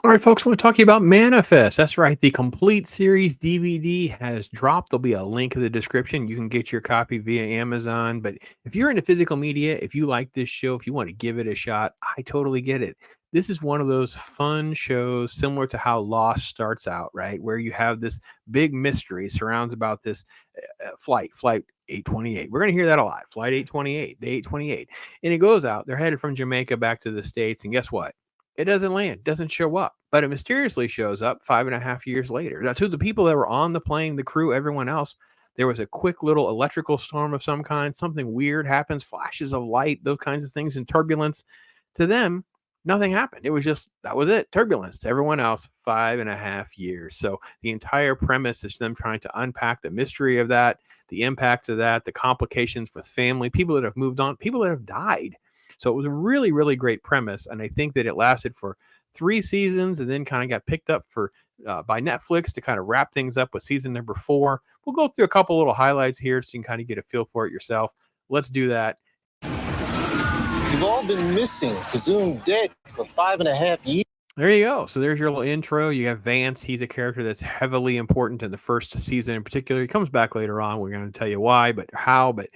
All right, folks, I want to talk to you about Manifest. That's right. The complete series DVD has dropped. There'll be a link in the description. You can get your copy via Amazon. But if you're into physical media, if you like this show, if you want to give it a shot, I totally get it. This is one of those fun shows similar to how Lost starts out, right? Where you have this big mystery surrounds about this flight 828. We're going to hear that a lot. Flight 828, the 828. And it goes out. They're headed from Jamaica back to the States. And guess what? It doesn't land, doesn't show up, but it mysteriously shows up 5.5 years later. Now, to the people that were on the plane, the crew, everyone else, there was a quick little electrical storm of some kind. Something weird happens, flashes of light, those kinds of things, and turbulence. To them, nothing happened. It was just, that was it, turbulence. To everyone else, 5.5 years. So the entire premise is them trying to unpack the mystery of that, the impacts of that, the complications with family, people that have moved on, people that have died. So it was a really, really great premise, and I think that it lasted for 3 seasons, and then kind of got picked up for by Netflix to kind of wrap things up with season number 4. We'll go through a couple little highlights here so you can kind of get a feel for it yourself. Let's do that. You've all been missing, presumed dead for 5.5 years. There you go. So there's your little intro. You have Vance. He's a character that's heavily important in the first season in particular. He comes back later on. We're going to tell you why, but how. But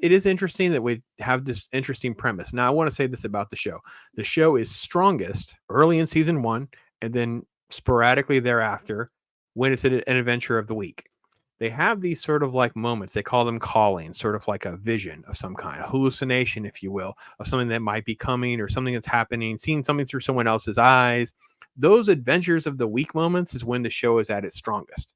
it is interesting that we have this interesting premise. Now, I want to say this about the show. The show is strongest early in season 1 and then sporadically thereafter when it's an adventure of the week. They have these sort of like moments. They call them callings, sort of like a vision of some kind, a hallucination, if you will, of something that might be coming or something that's happening, seeing something through someone else's eyes. Those adventures of the week moments is when the show is at its strongest.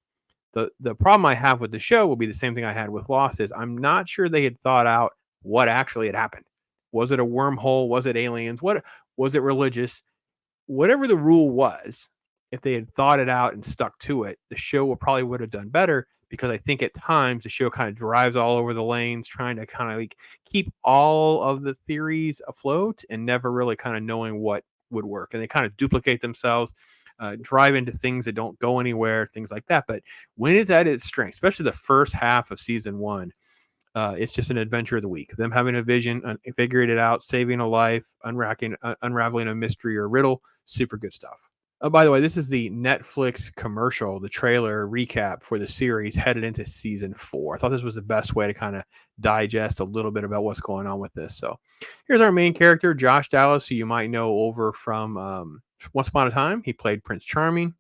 The problem I have with the show will be the same thing I had with Lost is I'm not sure they had thought out what actually had happened. Was it a wormhole? Was it aliens? What was it religious? Whatever the rule was, if they had thought it out and stuck to it, the show probably would have done better because I think at times the show kind of drives all over the lanes, trying to kind of like keep all of the theories afloat and never really kind of knowing what would work. And they kind of duplicate themselves, drive into things that don't go anywhere, things like that. But when it's at its strength, especially the first half of season 1, it's just an adventure of the week. Them having a vision, figuring it out, saving a life, unraveling a mystery or riddle. Super good stuff. Oh, by the way, this is the Netflix commercial, the trailer recap for the series headed into season 4. I thought this was the best way to kind of digest a little bit about what's going on with this. So here's our main character, Josh Dallas, who you might know over from Once Upon a Time. He played Prince Charming.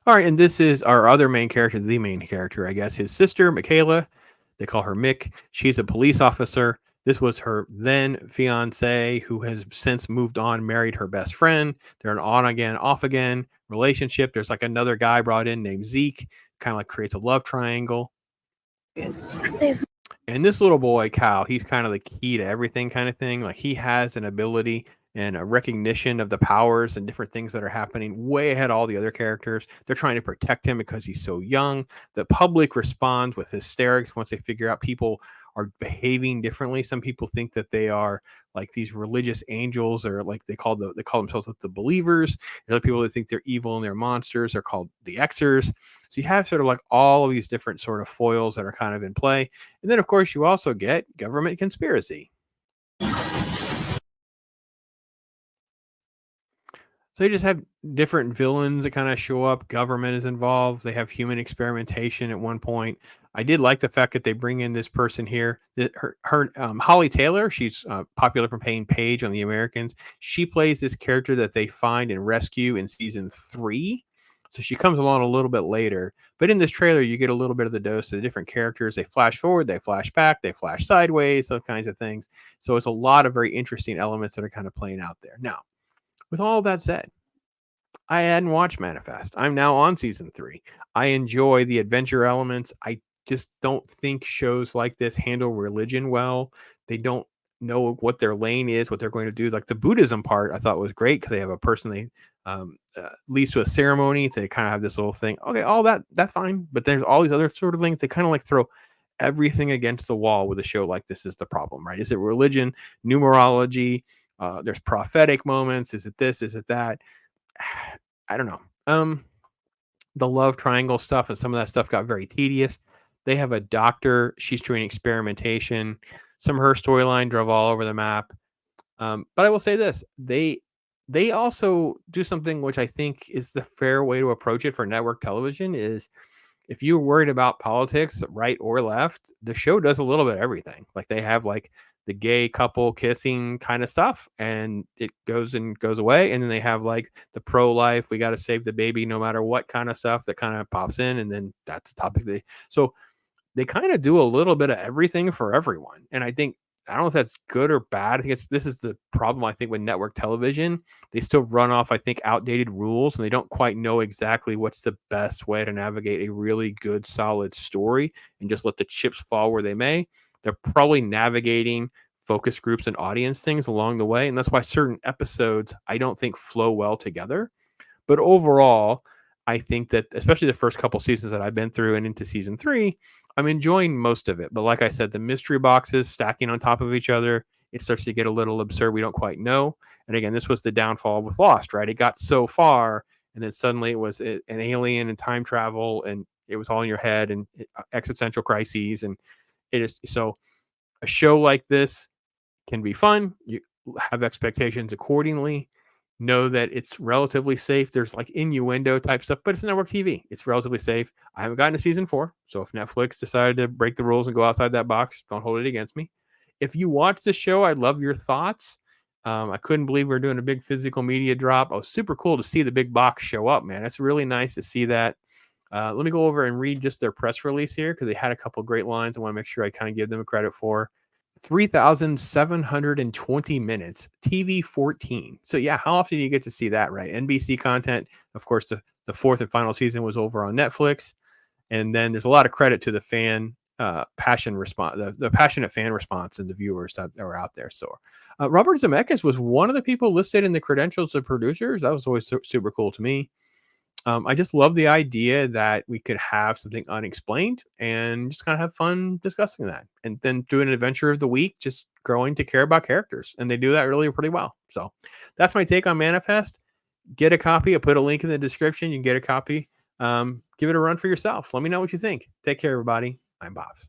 All right, and this is our other main character, the main character, I guess, his sister, Michaela. They call her Mick. She's a police officer. This was her then fiance who has since moved on, married her best friend. They're an on again, off again relationship. There's like another guy brought in named Zeke, kind of like creates a love triangle. And this little boy, Cal, he's kind of the key to everything kind of thing. Like he has an ability and a recognition of the powers and different things that are happening way ahead of all the other characters. They're trying to protect him because he's so young. The public responds with hysterics once they figure out people are behaving differently. Some people think that they are like these religious angels, or like they call themselves the believers. There's other people that think they're evil and they're monsters. They're called the Xers. So you have sort of like all of these different sort of foils that are kind of in play. And then of course you also get government conspiracy. So they just have different villains that kind of show up. Government is involved. They have human experimentation at one point. I did like the fact that they bring in this person here. Holly Taylor. She's popular from playing Paige on The Americans. She plays this character that they find and rescue in season 3. So she comes along a little bit later. But in this trailer, you get a little bit of the dose of the different characters. They flash forward, they flash back, they flash sideways, those kinds of things. So it's a lot of very interesting elements that are kind of playing out there. Now, with all of that said, I hadn't watched Manifest. I'm now on season 3. I enjoy the adventure elements. I just don't think shows like this handle religion well. They don't know what their lane is, what they're going to do. Like the Buddhism part, I thought was great because they have a person they leads to a ceremony. So they kind of have this little thing. Okay, all that's fine. But there's all these other sort of things. They kind of like throw everything against the wall with a show like this is the problem, right? Is it religion, numerology? There's prophetic moments. Is it this? Is it that? I don't know. The love triangle stuff and some of that stuff got very tedious. They have a doctor. She's doing experimentation. Some of her storyline drove all over the map. But I will say this: they also do something which I think is the fair way to approach it for network television is if you're worried about politics, right or left, the show does a little bit of everything. Like they have like the gay couple kissing kind of stuff, and it goes and goes away. And then they have like the pro life, we got to save the baby no matter what kind of stuff that kind of pops in. And then that's the topic. So they kind of do a little bit of everything for everyone. And I don't know if that's good or bad. I think this is the problem I think with network television. They still run off, I think, outdated rules and they don't quite know exactly what's the best way to navigate a really good, solid story and just let the chips fall where they may. They're probably navigating focus groups and audience things along the way. And that's why certain episodes I don't think flow well together. But overall, I think that especially the first couple seasons that I've been through and into season 3, I'm enjoying most of it. But like I said, the mystery boxes stacking on top of each other, it starts to get a little absurd. We don't quite know. And again, this was the downfall with Lost, right? It got so far, and then suddenly it was an alien and time travel, and it was all in your head and existential crises. And it is so a show like this can be fun. You have expectations accordingly. Know that it's relatively safe. There's like innuendo type stuff, but it's network TV. It's relatively safe. I haven't gotten to season 4. So if Netflix decided to break the rules and go outside that box, don't hold it against me. If you watch the show, I'd love your thoughts. I couldn't believe we are doing a big physical media drop. Oh, super cool to see the big box show up, man. It's really nice to see that. Let me go over and read just their press release here because they had a couple great lines. I want to make sure I kind of give them a credit for. 3,720 minutes, TV 14. So yeah, how often do you get to see that, right? NBC content. Of course, the fourth and final season was over on Netflix. And then there's a lot of credit to the fan passion response, the passionate fan response and the viewers that are out there. So Robert Zemeckis was one of the people listed in the credentials of producers. That was always super cool to me. I just love the idea that we could have something unexplained and just kind of have fun discussing that and then do an adventure of the week, just growing to care about characters. And they do that really pretty well. So that's my take on Manifest. Get a copy. I'll put a link in the description. You can get a copy. Give it a run for yourself. Let me know what you think. Take care, everybody. I'm Bobs.